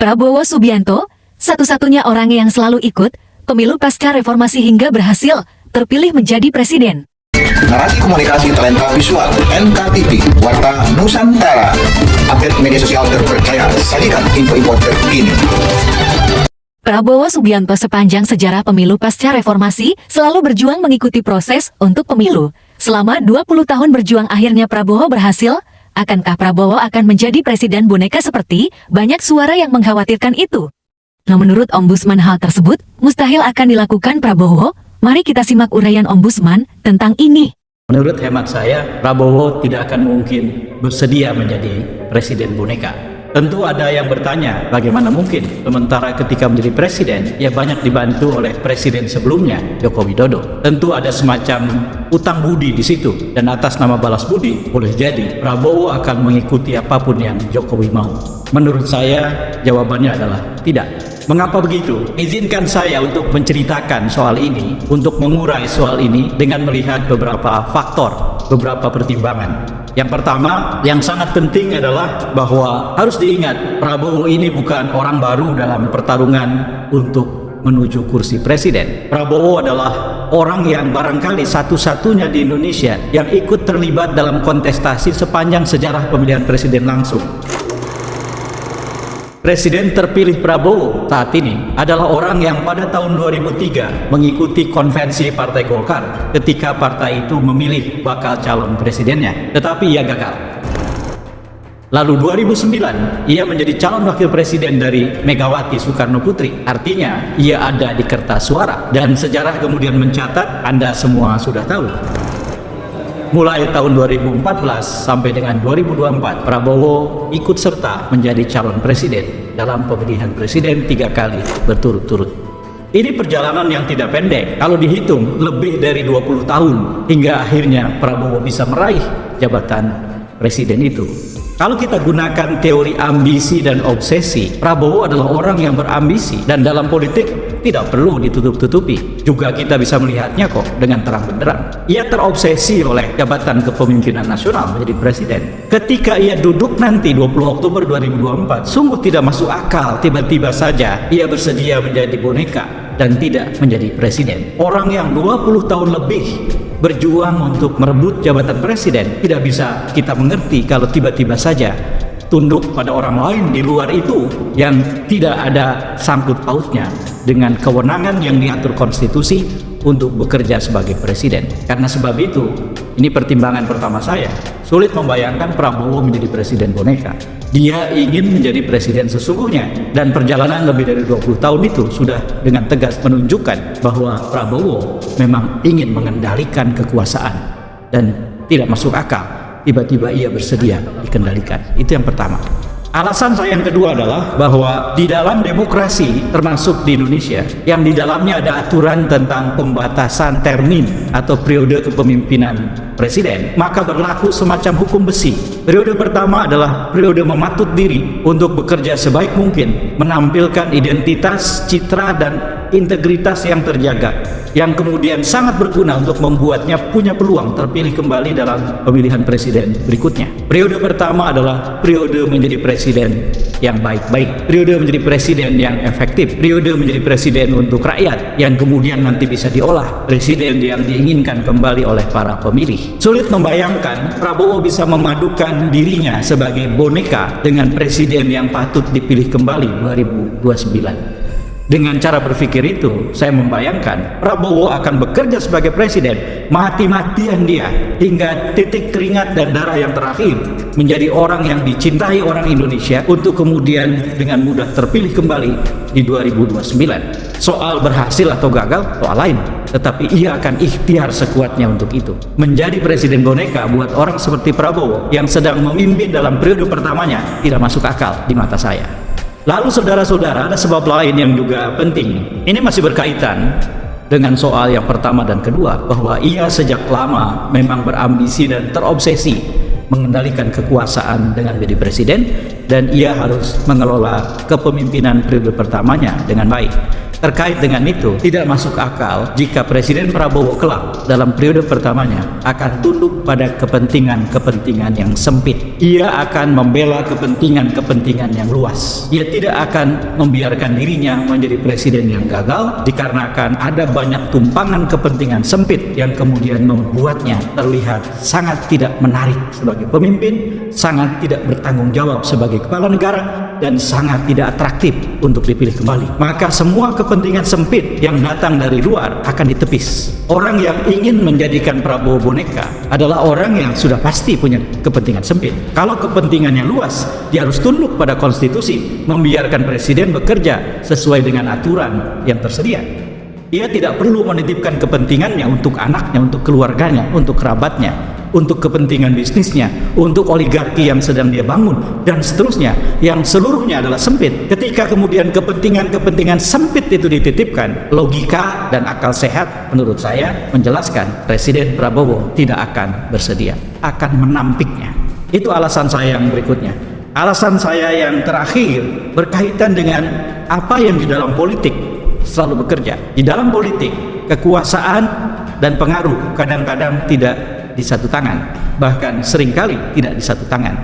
Prabowo Subianto, satu-satunya orang yang selalu ikut pemilu pasca reformasi hingga berhasil terpilih menjadi presiden. Narasi Komunikasi Talenta Visual NKTV, Warta Nusantara. Update media sosial terpercaya, sajikan info-info terkini. Prabowo Subianto sepanjang sejarah pemilu pasca reformasi selalu berjuang mengikuti proses untuk pemilu. Selama 20 tahun berjuang akhirnya Prabowo berhasil. Akankah Prabowo akan menjadi presiden boneka seperti banyak suara yang mengkhawatirkan itu? Nah, menurut Ombudsman hal tersebut mustahil akan dilakukan Prabowo. Mari kita simak uraian Ombudsman tentang ini. Menurut hemat saya, Prabowo tidak akan mungkin bersedia menjadi presiden boneka. Tentu ada yang bertanya, bagaimana mungkin? Sementara ketika menjadi presiden, ia banyak dibantu oleh presiden sebelumnya, Joko Widodo. Tentu ada semacam utang budi di situ, dan atas nama balas budi, boleh jadi Prabowo akan mengikuti apapun yang Jokowi mau. Menurut saya, jawabannya adalah tidak. Mengapa begitu? Izinkan saya untuk menceritakan soal ini, untuk mengurai soal ini dengan melihat beberapa faktor, beberapa pertimbangan. Yang pertama, yang sangat penting adalah bahwa harus diingat, Prabowo ini bukan orang baru dalam pertarungan untuk menuju kursi presiden. Prabowo adalah orang yang barangkali satu-satunya di Indonesia yang ikut terlibat dalam kontestasi sepanjang sejarah pemilihan presiden langsung. Presiden terpilih Prabowo saat ini adalah orang yang pada tahun 2003 mengikuti konvensi Partai Golkar ketika partai itu memilih bakal calon presidennya, tetapi ia gagal. Lalu 2009 ia menjadi calon wakil presiden dari Megawati Soekarno Putri, artinya ia ada di kertas suara, dan sejarah kemudian mencatat, Anda semua sudah tahu. Mulai tahun 2014 sampai dengan 2024, Prabowo ikut serta menjadi calon presiden dalam pemilihan presiden 3 kali berturut-turut. Ini perjalanan yang tidak pendek, kalau dihitung lebih dari 20 tahun hingga akhirnya Prabowo bisa meraih jabatan presiden itu. Kalau kita gunakan teori ambisi dan obsesi, Prabowo adalah orang yang berambisi, dan dalam politik tidak perlu ditutup-tutupi. Juga kita bisa melihatnya kok dengan terang benderang. Ia terobsesi oleh jabatan kepemimpinan nasional menjadi presiden. Ketika ia duduk nanti 20 Oktober 2024, sungguh tidak masuk akal tiba-tiba saja ia bersedia menjadi boneka dan tidak menjadi presiden. Orang yang 20 tahun lebih berjuang untuk merebut jabatan presiden, tidak bisa kita mengerti kalau tiba-tiba saja tunduk pada orang lain di luar itu yang tidak ada sangkut pautnya dengan kewenangan yang diatur konstitusi untuk bekerja sebagai presiden. Karena sebab itu, ini pertimbangan pertama saya, sulit membayangkan Prabowo menjadi presiden boneka. Dia ingin menjadi presiden sesungguhnya, dan perjalanan lebih dari 20 tahun itu sudah dengan tegas menunjukkan bahwa Prabowo memang ingin mengendalikan kekuasaan dan tidak masuk akal tiba-tiba ia bersedia dikendalikan. Itu yang pertama. Alasan saya yang kedua adalah bahwa di dalam demokrasi, termasuk di Indonesia, yang di dalamnya ada aturan tentang pembatasan termin atau periode kepemimpinan presiden, maka berlaku semacam hukum besi. Periode pertama adalah periode mematut diri untuk bekerja sebaik mungkin, menampilkan identitas, citra, dan integritas yang terjaga, yang kemudian sangat berguna untuk membuatnya punya peluang terpilih kembali dalam pemilihan presiden berikutnya. Periode pertama adalah periode menjadi presiden yang baik-baik, periode menjadi presiden yang efektif, periode menjadi presiden untuk rakyat yang kemudian nanti bisa diolah presiden yang diinginkan kembali oleh para pemilih. Sulit membayangkan Prabowo bisa memadukan dirinya sebagai boneka dengan presiden yang patut dipilih kembali 2029. Dengan cara berpikir itu, saya membayangkan Prabowo akan bekerja sebagai presiden, mati-matian dia hingga titik keringat dan darah yang terakhir, menjadi orang yang dicintai orang Indonesia untuk kemudian dengan mudah terpilih kembali di 2029. Soal berhasil atau gagal, soal lain, tetapi ia akan ikhtiar sekuatnya untuk itu. Menjadi presiden boneka buat orang seperti Prabowo yang sedang memimpin dalam periode pertamanya tidak masuk akal di mata saya. Lalu saudara-saudara, ada sebab lain yang juga penting. Ini masih berkaitan dengan soal yang pertama dan kedua, bahwa ia sejak lama memang berambisi dan terobsesi mengendalikan kekuasaan dengan menjadi presiden, dan ia harus mengelola kepemimpinan periode pertamanya dengan baik. Terkait dengan itu, tidak masuk akal jika Presiden Prabowo kelak dalam periode pertamanya akan tunduk pada kepentingan-kepentingan yang sempit. Ia akan membela kepentingan-kepentingan yang luas. Ia tidak akan membiarkan dirinya menjadi presiden yang gagal dikarenakan ada banyak tumpangan kepentingan sempit yang kemudian membuatnya terlihat sangat tidak menarik sebagai pemimpin, sangat tidak bertanggung jawab sebagai kepala negara, dan sangat tidak atraktif untuk dipilih kembali. Maka semua kepentingan sempit yang datang dari luar akan ditepis. Orang yang ingin menjadikan Prabowo boneka adalah orang yang sudah pasti punya kepentingan sempit. Kalau kepentingannya luas, dia harus tunduk pada konstitusi, membiarkan presiden bekerja sesuai dengan aturan yang tersedia. Ia tidak perlu menitipkan kepentingannya untuk anaknya, untuk keluarganya, untuk kerabatnya, untuk kepentingan bisnisnya, untuk oligarki yang sedang dia bangun, dan seterusnya, yang seluruhnya adalah sempit. Ketika kemudian kepentingan-kepentingan sempit itu dititipkan, logika dan akal sehat menurut saya menjelaskan Presiden Prabowo tidak akan bersedia, akan menampiknya. Itu alasan saya yang berikutnya. Alasan saya yang terakhir berkaitan dengan apa yang di dalam politik selalu bekerja. Di dalam politik, kekuasaan dan pengaruh kadang-kadang tidak di satu tangan, bahkan seringkali tidak di satu tangan.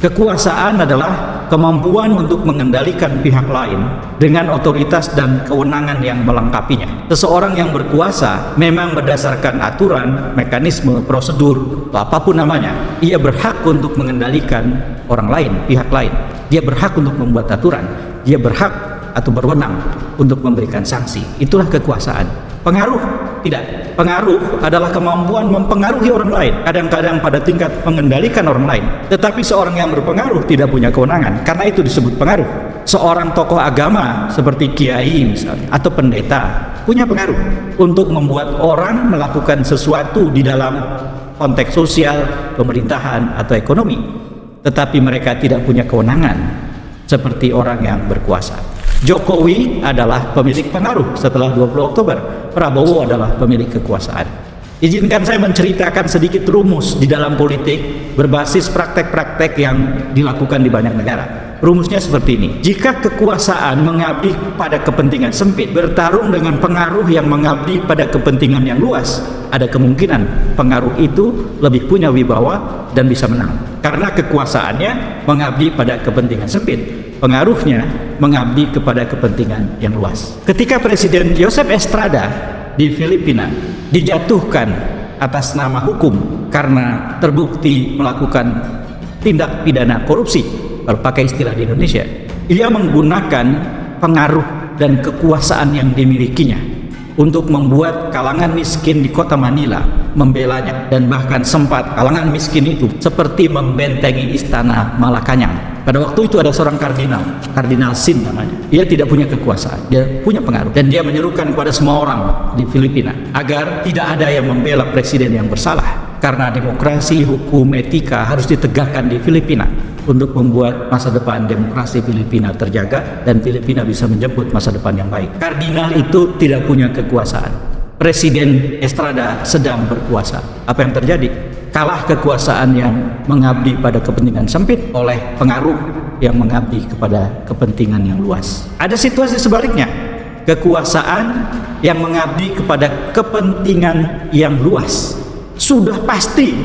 Kekuasaan adalah kemampuan untuk mengendalikan pihak lain dengan otoritas dan kewenangan yang melengkapinya. Seseorang yang berkuasa memang berdasarkan aturan, mekanisme, prosedur, atau apapun namanya, ia berhak untuk mengendalikan orang lain, pihak lain. Dia berhak untuk membuat aturan, dia berhak atau berwenang untuk memberikan sanksi. Itulah kekuasaan. Pengaruh tidak. Pengaruh adalah kemampuan mempengaruhi orang lain, kadang-kadang pada tingkat mengendalikan orang lain. Tetapi seorang yang berpengaruh tidak punya kewenangan, karena itu disebut pengaruh. Seorang tokoh agama seperti kiai misalnya atau pendeta punya pengaruh untuk membuat orang melakukan sesuatu di dalam konteks sosial, pemerintahan atau ekonomi. Tetapi mereka tidak punya kewenangan seperti orang yang berkuasa. Jokowi adalah pemilik pengaruh setelah 20 Oktober. Prabowo adalah pemilik kekuasaan. Izinkan saya menceritakan sedikit rumus di dalam politik berbasis praktek-praktek yang dilakukan di banyak negara. Rumusnya seperti ini. Jika kekuasaan mengabdi pada kepentingan sempit bertarung dengan pengaruh yang mengabdi pada kepentingan yang luas, ada kemungkinan pengaruh itu lebih punya wibawa dan bisa menang. Karena kekuasaannya mengabdi pada kepentingan sempit, pengaruhnya mengabdi kepada kepentingan yang luas. Ketika Presiden Joseph Estrada di Filipina dijatuhkan atas nama hukum karena terbukti melakukan tindak pidana korupsi, kalau pakai istilah di Indonesia, ia menggunakan pengaruh dan kekuasaan yang dimilikinya untuk membuat kalangan miskin di kota Manila membelanya, dan bahkan sempat kalangan miskin itu seperti membentengi istana Malacañang. Pada waktu itu ada seorang Kardinal Sin namanya. Dia tidak punya kekuasaan, dia punya pengaruh, dan dia menyerukan kepada semua orang di Filipina agar tidak ada yang membela presiden yang bersalah, karena demokrasi, hukum, etika harus ditegakkan di Filipina untuk membuat masa depan demokrasi Filipina terjaga dan Filipina bisa menjemput masa depan yang baik. Kardinal itu tidak punya kekuasaan. Presiden Estrada sedang berkuasa. Apa yang terjadi? Kalah kekuasaan yang mengabdi pada kepentingan sempit oleh pengaruh yang mengabdi kepada kepentingan yang luas. Ada situasi sebaliknya. Kekuasaan yang mengabdi kepada kepentingan yang luas sudah pasti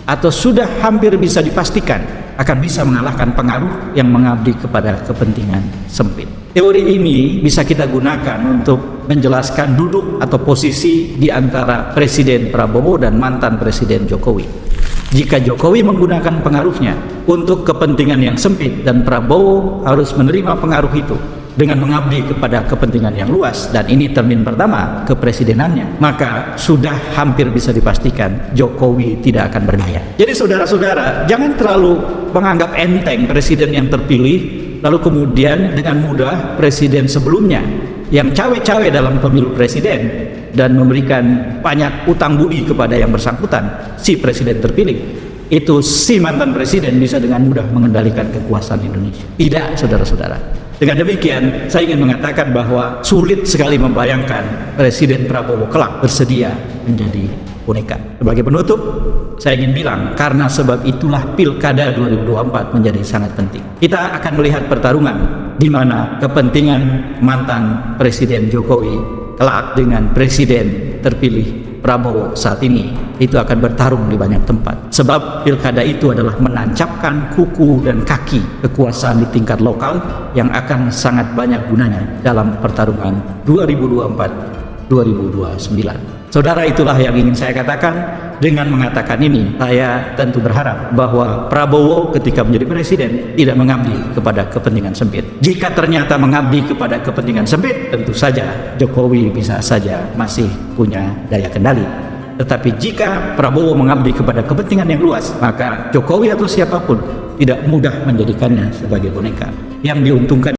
atau sudah hampir bisa dipastikan akan bisa mengalahkan pengaruh yang mengabdi kepada kepentingan sempit. Teori ini bisa kita gunakan untuk menjelaskan duduk atau posisi di antara Presiden Prabowo dan mantan Presiden Jokowi. Jika Jokowi menggunakan pengaruhnya untuk kepentingan yang sempit dan Prabowo harus menerima pengaruh itu dengan mengabdi kepada kepentingan yang luas, dan ini termin pertama kepresidenannya, maka sudah hampir bisa dipastikan Jokowi tidak akan berdaya. Jadi saudara-saudara, jangan terlalu menganggap enteng presiden yang terpilih, lalu kemudian dengan mudah presiden sebelumnya yang cawe-cawe dalam pemilu presiden dan memberikan banyak utang budi kepada yang bersangkutan, si presiden terpilih, itu si mantan presiden bisa dengan mudah mengendalikan kekuasaan Indonesia. Tidak, saudara-saudara. Dengan demikian, saya ingin mengatakan bahwa sulit sekali membayangkan Presiden Prabowo kelak bersedia menjadi boneka. Sebagai penutup, saya ingin bilang, karena sebab itulah Pilkada 2024 menjadi sangat penting. Kita akan melihat pertarungan di mana kepentingan mantan Presiden Jokowi kelak dengan Presiden terpilih Prabowo saat ini itu akan bertarung di banyak tempat. Sebab pilkada itu adalah menancapkan kuku dan kaki kekuasaan di tingkat lokal yang akan sangat banyak gunanya dalam pertarungan 2024-2029. Saudara, itulah yang ingin saya katakan. Dengan mengatakan ini, saya tentu berharap bahwa Prabowo ketika menjadi presiden tidak mengabdi kepada kepentingan sempit. Jika ternyata mengabdi kepada kepentingan sempit, tentu saja Jokowi bisa saja masih punya daya kendali. Tetapi jika Prabowo mengabdi kepada kepentingan yang luas, maka Jokowi atau siapapun tidak mudah menjadikannya sebagai boneka. Yang diuntungkan